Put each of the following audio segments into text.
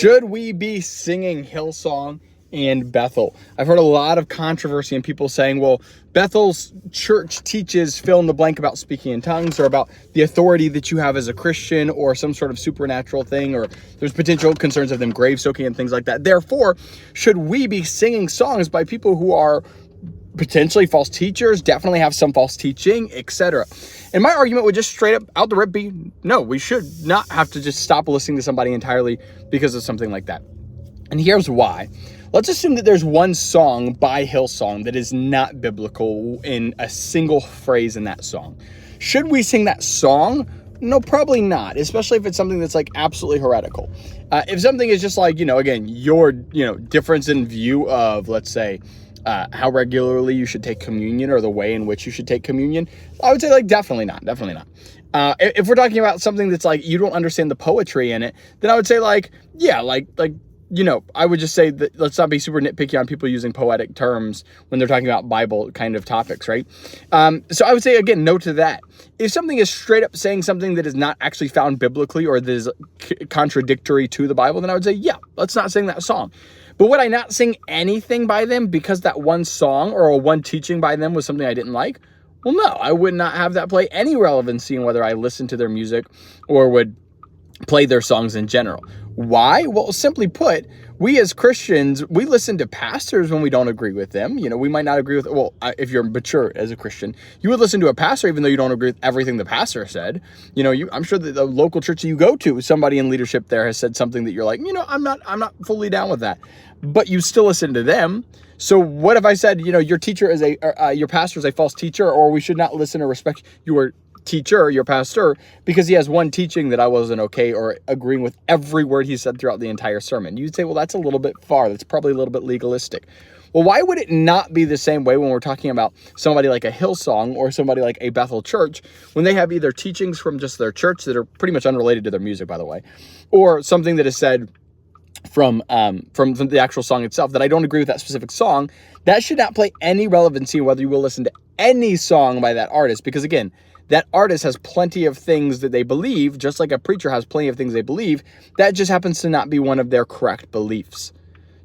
Should we be singing Hillsong and Bethel? I've heard a lot of controversy and people saying, well, Bethel's church teaches fill in the blank about speaking in tongues, or about the authority that you have as a Christian, or some sort of supernatural thing, or there's potential concerns of them grave soaking and things like that. Therefore, should we be singing songs by people who are potentially false teachers, definitely have some false teaching, etc.? And my argument would just straight up out the rip be, no, we should not have to just stop listening to somebody entirely because of something like that. And here's why. Let's assume that there's one song by Hillsong that is not biblical in a single phrase in that song. Should we sing that song? No, probably not, especially if it's something that's like absolutely heretical. If something is just like, again, your, difference in view of, let's say, how regularly you should take communion, or the way in which you should take communion, I would say like definitely not. If we're talking about something that's like you don't understand the poetry in it, then I would say like, yeah, I would just say that let's not be super nitpicky on people using poetic terms when they're talking about Bible kind of topics, right? So I would say, again, no to that. If something is straight up saying something that is not actually found biblically, or that is contradictory to the Bible, then I would say, yeah, let's not sing that song. But would I not sing anything by them because that one song or one teaching by them was something I didn't like? Well, no, I would not have that play any relevancy in whether I listened to their music or would play their songs in general. Why? Well, simply put, we as Christians, we listen to pastors when we don't agree with them. We might not agree with, if you're mature as a Christian, you would listen to a pastor even though you don't agree with everything the pastor said. I'm sure that the local church that you go to, somebody in leadership there has said something that you're like, I'm not fully down with that, but you still listen to them. So what if I said, your teacher is your pastor is a false teacher, or we should not listen or respect your teacher, your pastor, because he has one teaching that I wasn't okay, or agreeing with every word he said throughout the entire sermon? You'd say, well, that's a little bit far. That's probably a little bit legalistic. Well, why would it not be the same way when we're talking about somebody like a Hillsong or somebody like a Bethel church, when they have either teachings from just their church that are pretty much unrelated to their music, by the way, or something that is said from the actual song itself that I don't agree with that specific song? That should not play any relevancy whether you will listen to any song by that artist, because again, that artist has plenty of things that they believe, just like a preacher has plenty of things they believe. That just happens to not be one of their correct beliefs.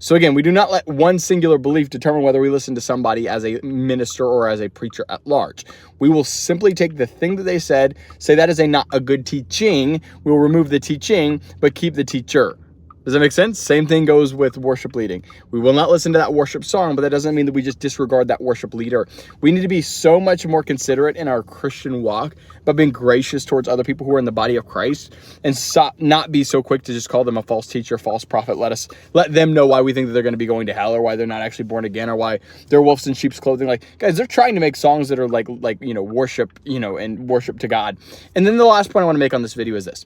So again, we do not let one singular belief determine whether we listen to somebody as a minister or as a preacher at large. We will simply take the thing that they said, say that is not a good teaching. We'll remove the teaching, but keep the teacher. Does that make sense? Same thing goes with worship leading. We will not listen to that worship song, but that doesn't mean that we just disregard that worship leader. We need to be so much more considerate in our Christian walk by being gracious towards other people who are in the body of Christ, and not be so quick to just call them a false teacher, false prophet. Let them know why we think that they're going to be going to hell, or why they're not actually born again, or why they're wolves in sheep's clothing. Like, guys, they're trying to make songs that are like worship, and worship to God. And then the last point I want to make on this video is this.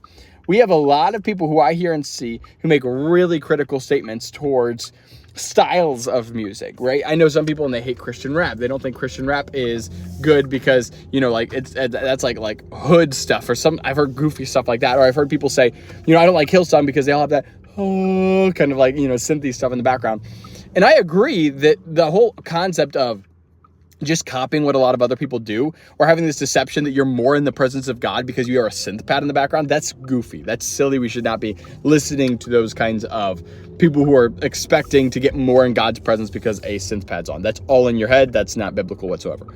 We have a lot of people who I hear and see who make really critical statements towards styles of music, right? I know some people, and they hate Christian rap. They don't think Christian rap is good because, that's like hood stuff, or I've heard goofy stuff like that. Or I've heard people say, I don't like Hillsong because they all have that, kind of like, synthy stuff in the background. And I agree that the whole concept of just copying what a lot of other people do, or having this deception that you're more in the presence of God because you are a synth pad in the background, that's goofy. That's silly. We should not be listening to those kinds of people who are expecting to get more in God's presence because a synth pad's on. That's all in your head. That's not biblical whatsoever.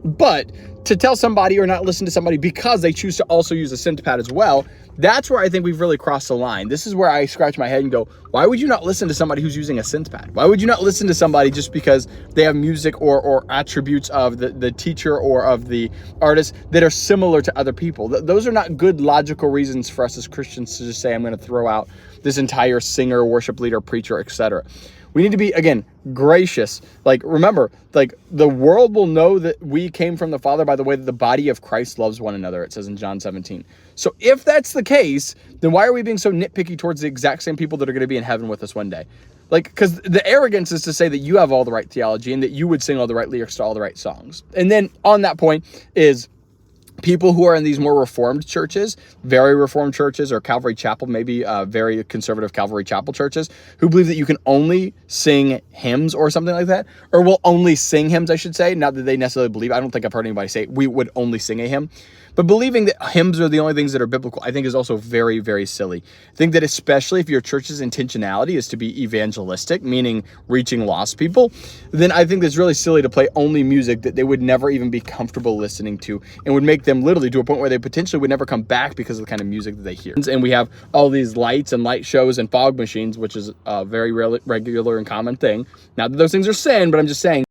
But to tell somebody or not listen to somebody because they choose to also use a synth pad as well, that's where I think we've really crossed the line. This is where I scratch my head and go, why would you not listen to somebody who's using a synth pad? Why would you not listen to somebody just because they have music or attributes of the teacher or of the artist that are similar to other people? Those are not good logical reasons for us as Christians to just say, I'm going to throw out this entire singer, worship leader, preacher, etc. We need to be, again, gracious. Remember, the world will know that we came from the Father by the way that the body of Christ loves one another, it says in John 17. So if that's the case, then why are we being so nitpicky towards the exact same people that are going to be in heaven with us one day? Because the arrogance is to say that you have all the right theology and that you would sing all the right lyrics to all the right songs. And then on that point is, people who are in these more reformed churches, very reformed churches, or Calvary Chapel, maybe very conservative Calvary Chapel churches, who believe that you can only sing hymns or something like that, or will only sing hymns, I should say. Not that they necessarily believe. I don't think I've heard anybody say we would only sing a hymn. But believing that hymns are the only things that are biblical, I think is also very, very silly. I think that especially if your church's intentionality is to be evangelistic, meaning reaching lost people, then I think it's really silly to play only music that they would never even be comfortable listening to, and would make them literally to a point where they potentially would never come back because of the kind of music that they hear. And we have all these lights and light shows and fog machines, which is a very regular and common thing. Not that those things are sin, but I'm just saying